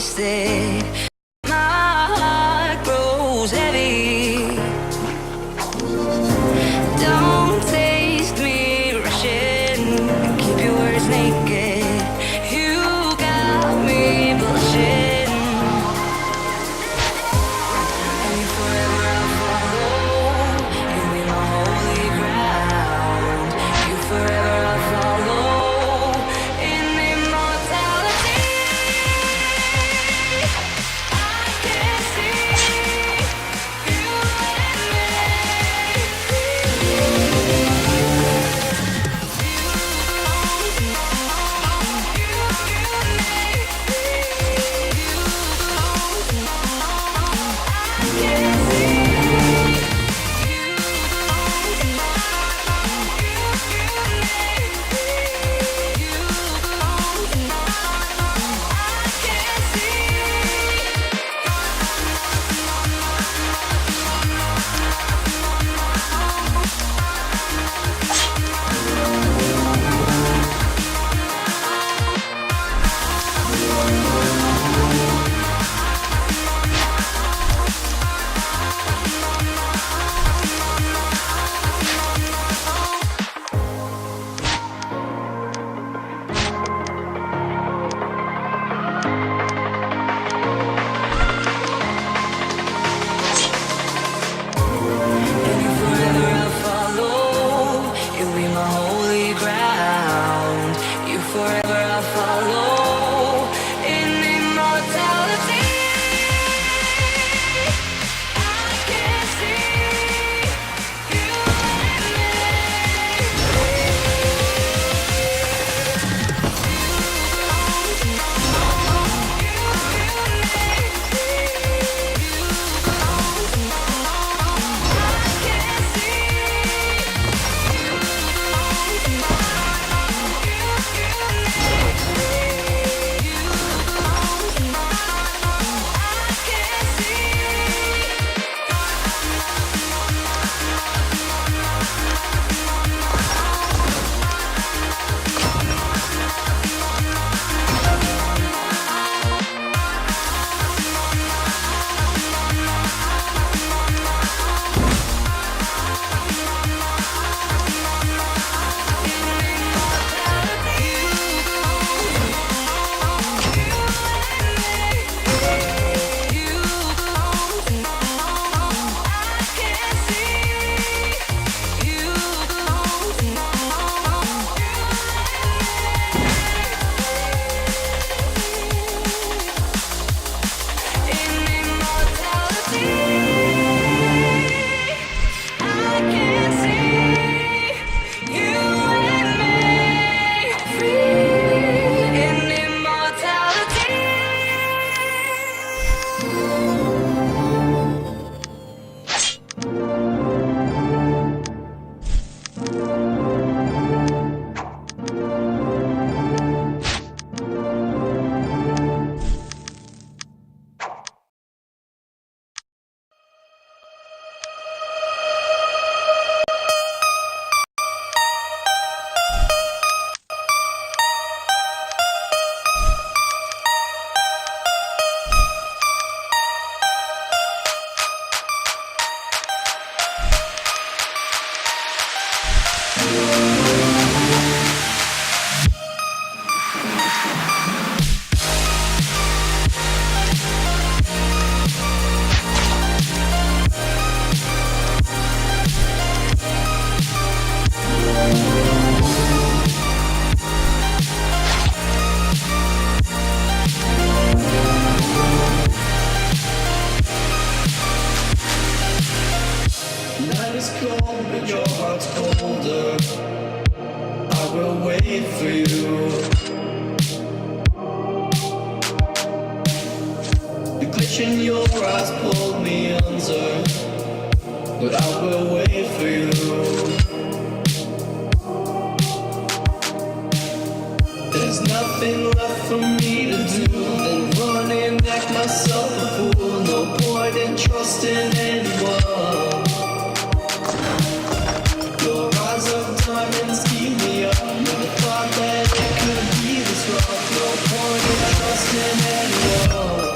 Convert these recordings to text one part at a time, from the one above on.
wasted. My heart grows heavy. Don't taste me rushing. Keep your words naked. You got me blushing. And you forever I'll follow. You be my holy ground. You forever I'll follow. In immortality, I can see you and Night is cold, but your heart's colder. I will wait for you. The glitch in your eyes pulled me under, but I will wait for you. there's nothing left for me to do than run and act myself a fool. No point in trusting anyone. Your eyes of diamonds keep me up. Never thought that it could be this rough. No point in trusting anyone.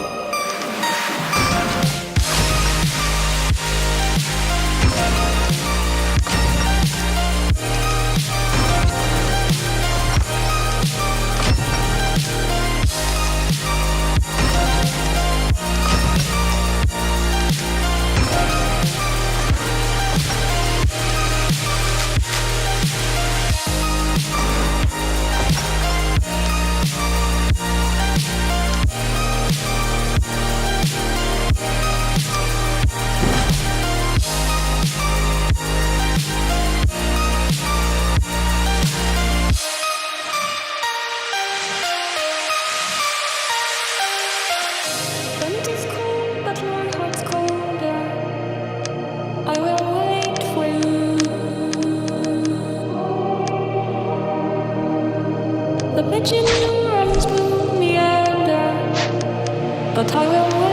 Wind is cold, but your heart's colder. I will wait for you. The bitch in your arms will me under, but I will wait.